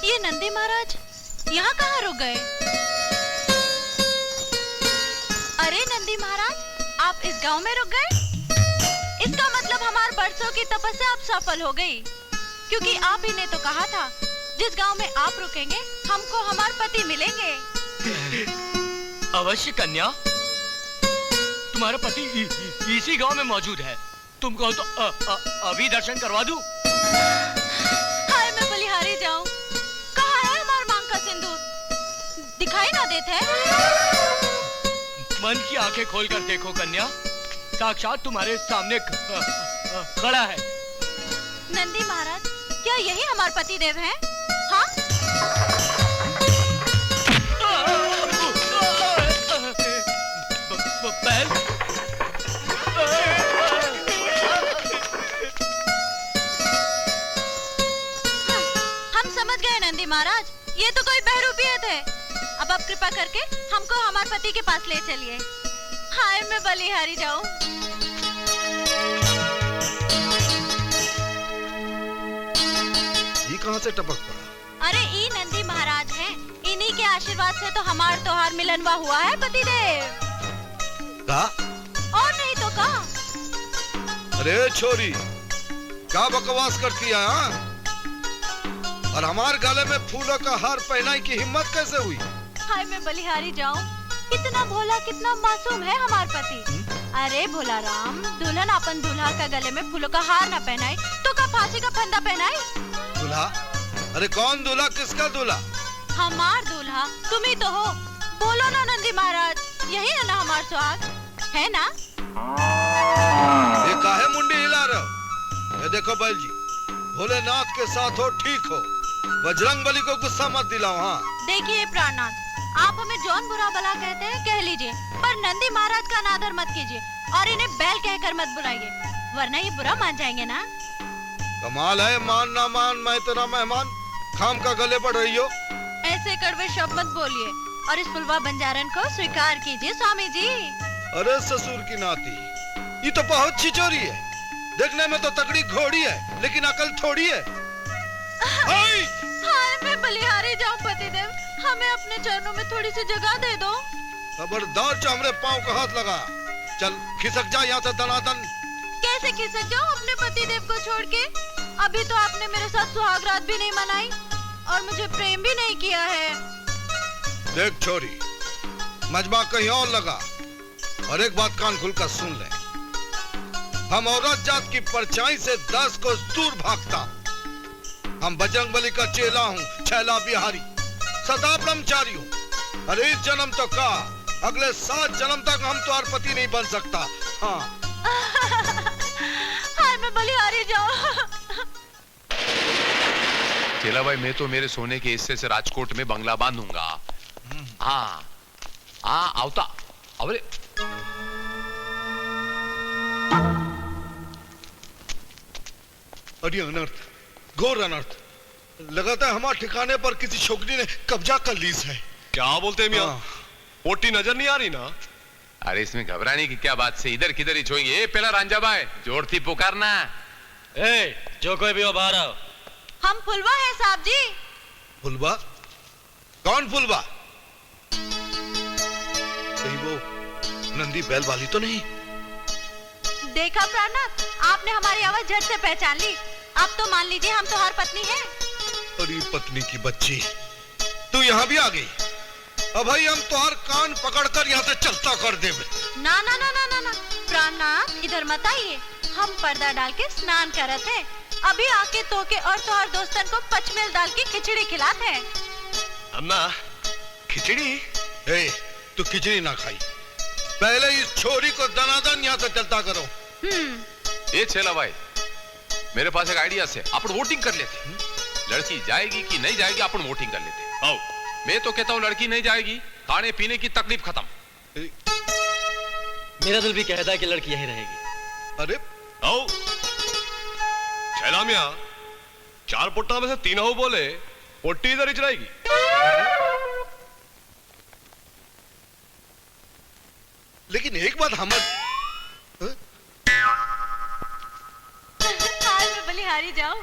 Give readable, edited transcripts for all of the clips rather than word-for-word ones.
ये नंदी महाराज यहाँ कहाँ रुक गए? अरे नंदी महाराज, आप इस गांव में रुक गए? इसका मतलब हमारे बरसों की तपस्या अब सफल हो गई, क्योंकि आप ही ने तो कहा था जिस गांव में आप रुकेंगे हमको हमारे पति मिलेंगे। अवश्य कन्या, तुम्हारा पति इसी गांव में मौजूद है। तुम कहो तो अभी दर्शन करवा दूं? हाय मैं बलिहारी जाऊं। कहाँ है हमारा मांग का सिंदूर? दिखाई ना देते हैं। मन की आंखें खोलकर देखो कन्या, साक्षात तुम्हारे सामने खड़ा है। नंदी महाराज, क्या यही हमारे पति देव हैं? हाँ? बैल? हम समझ गए नंदी महाराज, ये तो कोई बहरूपियत है। अब आप कृपा करके हमको हमारे पति के पास ले चलिए। हाय मैं बलिहारी जाऊं। ये कहाँ से टपक पड़ा? अरे ई नंदी महाराज हैं, इन्हीं के आशीर्वाद से तो हमारा त्योहार मिलनवा हुआ है पतिदेव। का? और नहीं तो का? अरे छोरी, क्या बकवास करती है हाँ? और हमारे गले में फूलों का हार पहनाई की हिम्मत कैसे हुई? हाय मैं बलिहारी जाऊं, कितना भोला कितना मासूम है हमार पति। अरे भोला राम, दुल्हन अपन दूल्हा का गले में फूलों का हार न पहनाई तो का फांसी का फंदा पहनाई? दूल्हा? अरे कौन दूल्हा, किसका दूल्हा? हमार दूल्हा तुम ही तो हो। बोलो ना नंदी महाराज, यही है ना हमार सुहाग, है ना? ये काहे मुंडी हिला रहे हो? ये देखो बैल जी, भोलेनाथ के साथ हो ठीक हो, बजरंग बली को गुस्सा मत दिलाओ। हाँ देखिए प्राणनाथ, आप हमें जौन बुरा भला कहते हैं कह लीजिए, पर नंदी महाराज का अनादर मत कीजिए और इन्हें बैल कहकर मत बुलाइए, वरना ये बुरा मान जाएंगे ना। कमाल है, मान ना मान मैं तेरा मेहमान, खाम का गले बढ़ रही हो। ऐसे कड़वे शब्द मत बोलिए और इस फुलवा बंजारन को स्वीकार कीजिए स्वामी जी। अरे ससुर की नाती, ये तो बहुत छिचोरी है। देखने में तो तगड़ी घोड़ी है, लेकिन अकल थोड़ी है। हाय मैं बलिहारी जाऊं पतिदेव, हमें अपने चरणों में थोड़ी सी जगह दे दो। खबरदार चामड़े पांव का हाथ लगा। चल खिसक जा यहाँ से दनादन। कैसे खिसक जाऊं अपने पतिदेव को छोड़ के? अभी तो आपने मेरे साथ सुहाग रात भी नहीं मनाई और मुझे प्रेम भी नहीं किया है। देख छोरी, मजबा कहीं और लगा, और एक बात कान खुलकर सुन ले। हम औरत जात की परछाई से 10 को दूर भागता। हम बजरंग बली का चेला हूँ, छैला बिहारी, सदा ब्रह्मचारी हूँ। अरे इस जन्म तो का, अगले 7 जन्म तक हम तो पति नहीं बन सकता। हाँ हाय मैं बलिहारी जाऊं। चेला भाई, मैं तो मेरे सोने के हिस्से से राजकोट में बंगला बांधूंगा। हाँ हाँ आवता। अरे अरे अनर्थ, घोर अनर्थ। लगाता है हमारे ठिकाने पर किसी छोकरी ने कब्जा कर ली है। क्या बोलते हैं मियां? पोटी नजर नहीं आ रही ना? अरे इसमें घबराने की क्या बात से, इधर किधर ही छोएंगे। पहला रांझा भाई जोड़ती पुकारना। जो कोई भी हो बाहर आओ। हम फुलवा है साहब जी। फुलवा? कौन फुलवा? कहीं वो नंदी बैल वाली तो नहीं? देखा प्राणनाथ, आपने हमारी आवाज झट से पहचान ली। अब तो मान लीजिए हम तुम्हारी पत्नी हैं। अरे पत्नी की बच्ची, तू यहाँ भी आ गई। अब भाई हम तुम्हार कान पकड़कर यहाँ से चलता कर दे। ना ना ना ना ना ना प्राणनाथ, इधर मत आइए, हम पर्दा डाल के स्नान करते हैं। अभी आके तोके और तुम्हारे दोस्तन को पचमेल दाल की खिचड़ी खिलाते हैं। अम्मा, खिचड़ी? ए, तू खिचड़ी ना खाई, पहले इस छोरी को दनादन यहाँ से चलता करो। ये चेला भाई, मेरे पास एक आइडिया से अपन वोटिंग कर लेते। लड़की जाएगी कि नहीं जाएगी अपन वोटिंग कर लेते। आओ, मैं तो कहता हूँ लड़की नहीं जाएगी, खाने पीने की तकलीफ खत्म। मेरा दिल भी कहता है कि लड़की यहीं रहेगी। अरे आओ छैला मियां, 4 पुट्टा में से 3 हो बोले, पोटी इधर ही चलाएगी। लेकिन एक बात हम मैं बलिहारी जाऊं।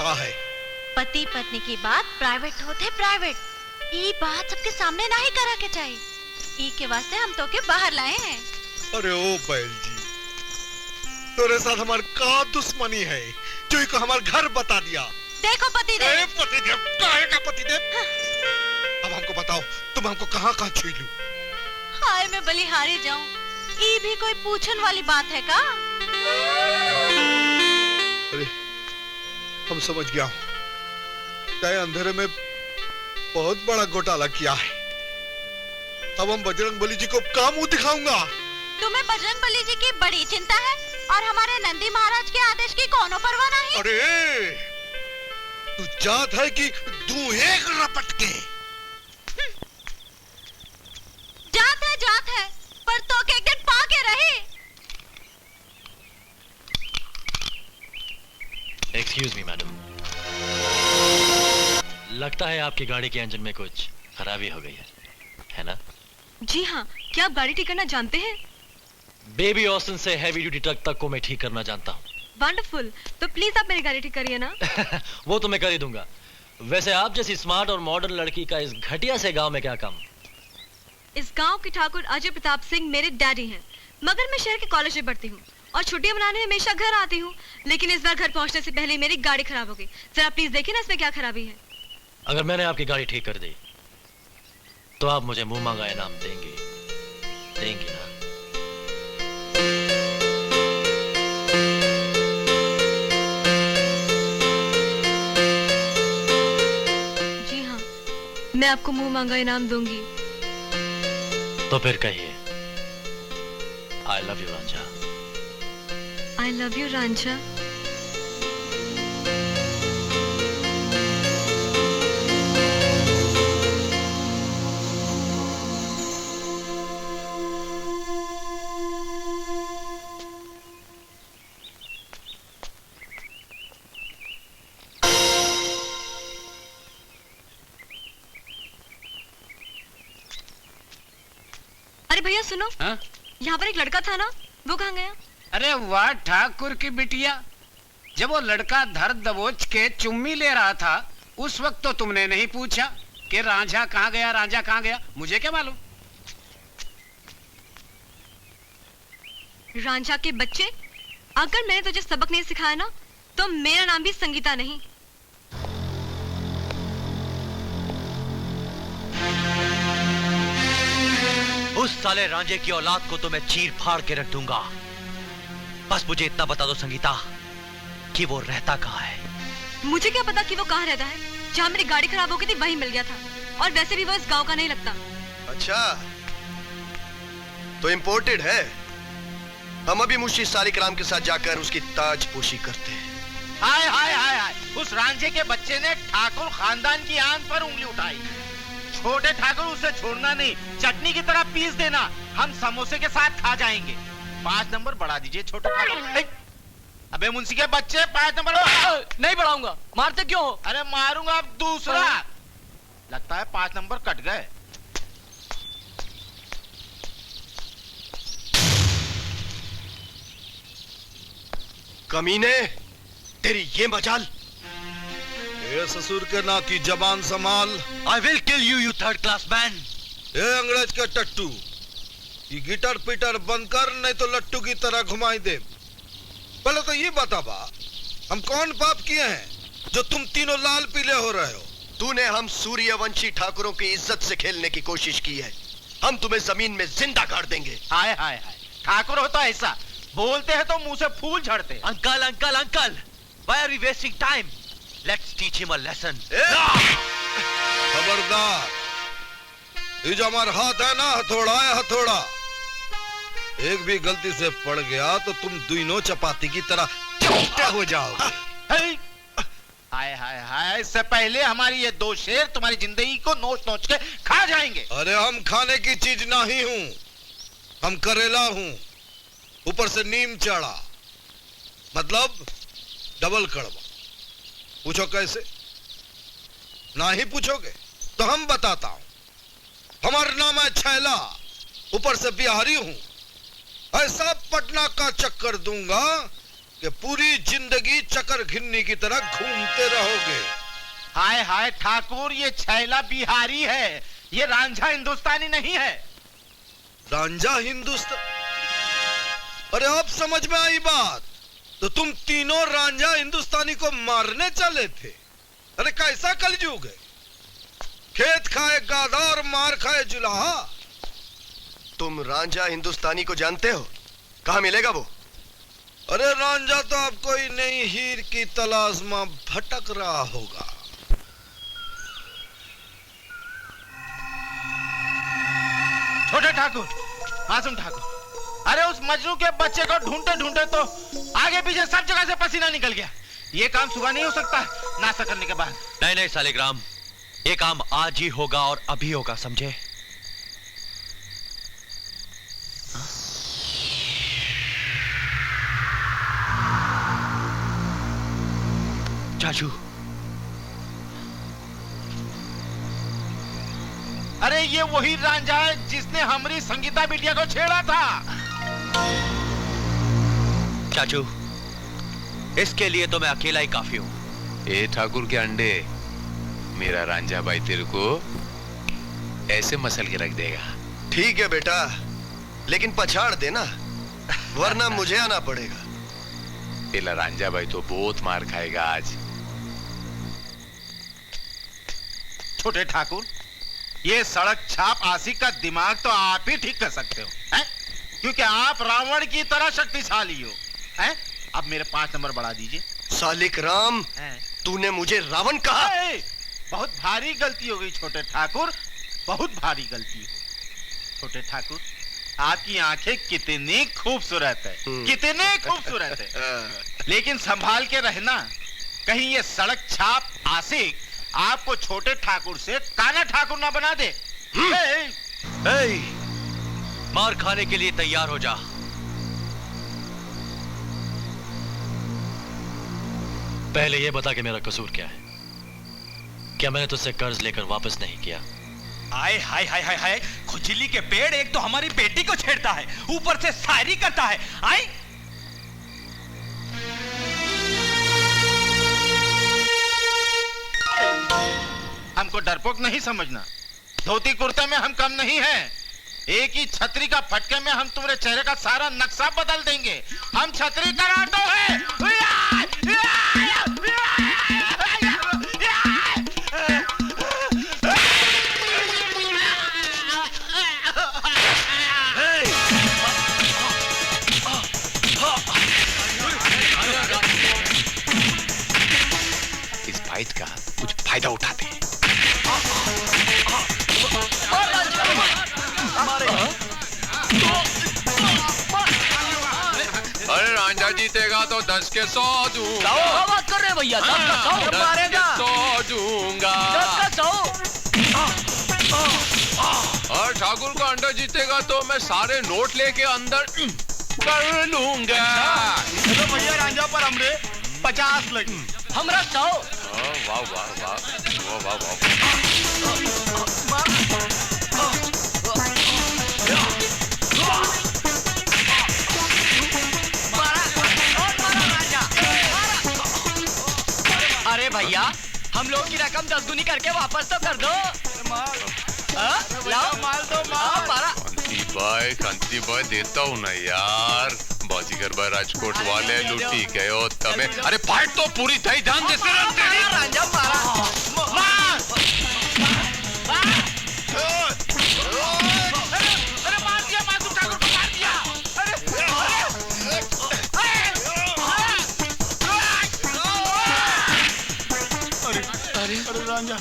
कहा है? पति पत्नी की बात प्राइवेट होते प्राइवेट। ये बात सबके सामने ना ही करा के चाहिए। ई के वास्ते हम तो के बाहर लाए हैं। अरे ओ बैल जी, तेरे साथ हमार का दुश्मनी है जो को हमार घर बता दिया। देखो पतिदेव। पतिदेव काहे का पतिदेव? अब हमको बताओ, तुम हमको कहाँ कहाँ छुई लू? हाय मैं बलिहारी जाऊं, ये भी कोई पूछन वाली बात है का? अरे हम समझ गया हूँ, तय अंधेरे में बहुत बड़ा घोटाला किया है। अब हम बजरंग बली जी को क्या मुंह दिखाऊंगा? तुम्हें बजरंग बली जी की बड़ी चिंता है और हमारे नंदी महाराज के आदेश की कोनो परवाह नहीं। अरे तू जात है कि तू एक रपट के? जात है पर तो के एक दिन पाके रही। एक्सक्यूज मी मैडम, लगता है आपकी गाड़ी के इंजन में कुछ खराबी हो गई है ना? जी हाँ, क्या आप गाड़ी ठीक करना जानते हैं? बेबी ऑस्टिन से हैवी ड्यूटी ट्रक तक को मैं ठीक करना जानता हूँ। वंडरफुल, तो प्लीज आप मेरी गाड़ी ठीक करिए ना। वो तो मैं कर ही दूंगा। वैसे आप जैसी स्मार्ट और मॉडर्न लड़की का इस घटिया से गांव में क्या काम? इस गांव के ठाकुर अजय प्रताप सिंह मेरे डैडी हैं, मगर मैं शहर के कॉलेज में पढ़ती हूँ और छुट्टियां मनाने हमेशा घर आती हूँ। लेकिन इस बार घर पहुँचने से पहले मेरी गाड़ी खराब हो गई। जरा प्लीज देखिए ना इसमें क्या खराबी है। अगर मैंने आपकी गाड़ी ठीक कर दी तो आप मुझे मुंह मांगा इनाम देंगी ना? जी हाँ, मैं आपको मुंह मांगा इनाम दूंगी। तो फिर कहिए, I love you Ranjha. I love you Ranjha. अरे भैया सुनो, हाँ? यहाँ पर एक लड़का था ना, वो कहाँ गया? अरे वाह ठाकुर की बिटिया, जब वो लड़का धर दबोच के चुम्मी ले रहा था उस वक्त तो तुमने नहीं पूछा कि रांझा कहाँ गया, रांझा कहाँ गया? मुझे क्या मालूम? रांझा के बच्चे, अगर मैंने तुझे सबक नहीं सिखाया ना तो मेरा नाम भी संगीता नहीं। उस साले रांझे की औलाद को तो मैं चीर फाड़ के रख दूंगा। बस मुझे इतना बता दो संगीता कि वो रहता कहाँ है। मुझे क्या पता कि वो कहाँ रहता है। जहाँ मेरी गाड़ी खराब हो गई थी वहीं मिल गया था, और वैसे भी वो इस गांव का नहीं लगता। अच्छा, तो इम्पोर्टेड है। हम अभी मुंशी सालिकराम के साथ जाकर उसकी ताजपोशी करते हैं। हाय हाय हाय हाय, उस रांझे के बच्चे ने ठाकुर खानदान की आंख पर उंगली उठाई। छोटे ठाकुर उसे छोड़ना नहीं, चटनी की तरह पीस देना, हम समोसे के साथ खा जाएंगे। 5 नंबर बढ़ा दीजिए छोटे ठाकुर। अबे मुंशी के बच्चे 5 नंबर नहीं बढ़ाऊंगा। मारते क्यों हो? अरे मारूंगा अब दूसरा। लगता है 5 नंबर कट गए। कमीने, तेरी ये मजाल। ये ससुर के ना की जबान संभाल। I will kill you, you third class man. ये अंग्रेज के टट्टू, ये गिटर पिटर बंद कर, नहीं तो लट्टू की तरह घुमाई दे। पहले तो ये बता बा, हम कौन पाप किए हैं जो तुम तीनों लाल पीले हो रहे हो? तूने हम सूर्यवंशी ठाकुरों की इज्जत से खेलने की कोशिश की है। हम तुम्हें जमीन में जिंदा गाड़ देंगे। हाय हाय हाय, ठाकुर होता ऐसा, बोलते हैं तो मुंह से फूल झड़ते। Uncle uncle uncle, why are we wasting time? Let's teach him a lesson. खबरदार, ये जो हमारा हाथ है ना, हथौड़ा है हथौड़ा, एक भी गलती से पड़ गया तो तुम दोनों चपाती की तरह चपटे हो जाओगे। हाय हाय हाय, इससे पहले हमारी ये 2 शेर तुम्हारी जिंदगी को नोच नोच के खा जाएंगे। अरे हम खाने की चीज नहीं हूं, हम करेला हूं, ऊपर से नीम चढ़ा, मतलब डबल कड़वा। पूछो कैसे? ना ही पूछोगे तो हम बताता हूं। हमारा नाम है छैला, ऊपर से बिहारी हूं। ऐसा पटना का चक्कर दूंगा कि पूरी जिंदगी चक्कर घिन्नी की तरह घूमते रहोगे। हाय हाय ठाकुर, ये छैला बिहारी है, ये रांझा हिंदुस्तानी नहीं है। रांझा हिंदुस्तान? अरे अब समझ में आई बात। तो तुम तीनों रांझा हिंदुस्तानी को मारने चले थे। अरे कैसा कलयुग है, खेत खाए गाधा और मार खाए जुलाहा। तुम रांझा हिंदुस्तानी को जानते हो? कहां मिलेगा वो? अरे रांझा तो अब कोई नई हीर की तलाश में भटक रहा होगा। छोटे ठाकुर, मासूम ठाकुर, अरे उस मजनू के बच्चे को ढूंढते ढूंढते तो आगे पीछे सब जगह से पसीना निकल गया। ये काम सुबह नहीं हो सकता नाश्ता करने के बाद। नहीं नहीं सालिग्राम, ये काम आज ही होगा और अभी होगा, समझे? चाचू, अरे ये वही रांझा है जिसने हमारी संगीता बिटिया को छेड़ा था। चाचू, इसके लिए तो मैं अकेला ही काफी हूं। ए ठाकुर के अंडे, मेरा रांझा भाई तेरे को ऐसे मसल के रख देगा। ठीक है बेटा, लेकिन पछाड़ देना, वरना मुझे आना पड़ेगा। तेरा रांझा भाई तो बहुत मार खाएगा आज। छोटे ठाकुर, ये सड़क छाप आशिक का दिमाग तो आप ही ठीक कर सकते हो, हैं? क्योंकि आप रावण की तरह शक्तिशाली हो, हैं? अब मेरे 5 नंबर बढ़ा दीजिए। सालिग्राम, तूने मुझे रावण कहा? बहुत भारी गलती हो गई छोटे ठाकुर, बहुत भारी गलती। छोटे ठाकुर, आपकी आंखें कितनी खूबसूरत है, कितनी खूबसूरत है। लेकिन संभाल के रहना, कहीं ये सड़क छाप आशिक आपको छोटे ठाकुर से काना ठाकुर ना बना दे। मार खाने के लिए तैयार हो जा। पहले ये बता कि मेरा कसूर क्या है? क्या मैंने तुझसे कर्ज लेकर वापस नहीं किया? हाय हाय हाय हाय हाय, खुजली के पेड़, एक तो हमारी बेटी को छेड़ता है, ऊपर से शायरी करता है। आई हमको डरपोक नहीं समझना, धोती कुर्ते में हम कम नहीं हैं। एक ही छतरी का फटके में हम तुम्हारे चेहरे का सारा नक्शा बदल देंगे। हम छतरी कराटो है। इस फाइट का कुछ फायदा उठाते हैं। अरे रांझा जीतेगा तो 10 के 100 दूंगा। क्या बात कर रहे भैया? 10 का 100 मारेगा? 100 दूंगा। 10 का 100। और ठाकुर का अंडा जीतेगा तो मैं सारे नोट लेके अंदर कर लूंगा। तो भैया रांझा पर हमरे 50 लगी, हमरा 100। वाह वाह वाह वाह वाह वाह। अरे भैया, हम लोग की रकम 10 गुनी करके वापस तो कर दो। लाओ माल दो, माल मारा। कांति भाई देता हूँ ना यार। बाजीगर भाई राजकोट वाले लुटी गए हो तमें। अरे फाइट तो पूरी थी, ध्यान दे। रांझा मारा। अरे मार दिया, मासूम ठाकुर को मार दिया। अरे रांझा,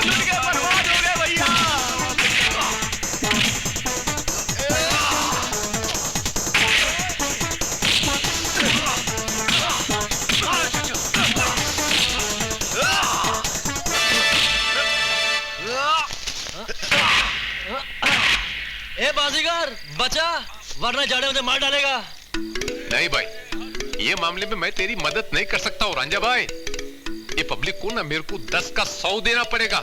पैसा बर्बाद हो गए भैया। ए बाजीगर, बचा, वरना जाड़े मुझे मार डालेगा। नहीं भाई, ये मामले में मैं तेरी मदद नहीं कर सकता हूँ रांझा भाई। ये पब्लिक को ना मेरे को 10 का 100 देना पड़ेगा।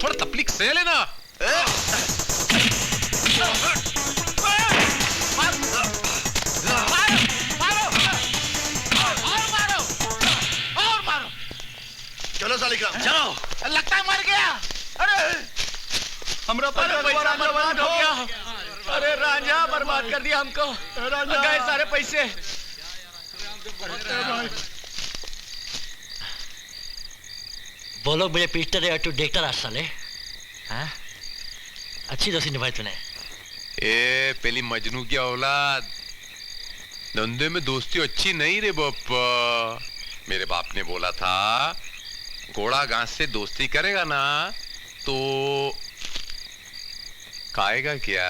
थोड़ा तकलीफ से लेना। चलो सालिग्राम चलो। लगता है मर गया। अरे हमरा पैसा बर्बाद हो गया। अरे रांझा बर्बाद कर दिया हमको। गए सारे पैसे। वो लोग मुझे पीटते रहे तू देखता रहा साले। हाँ? अच्छी दोस्ती निभाई तूने। ए पहली मजनू की औलाद, धंधे में दोस्ती अच्छी नहीं रे बापा। मेरे बाप ने बोला था घोड़ा घास से दोस्ती करेगा ना तो खाएगा क्या।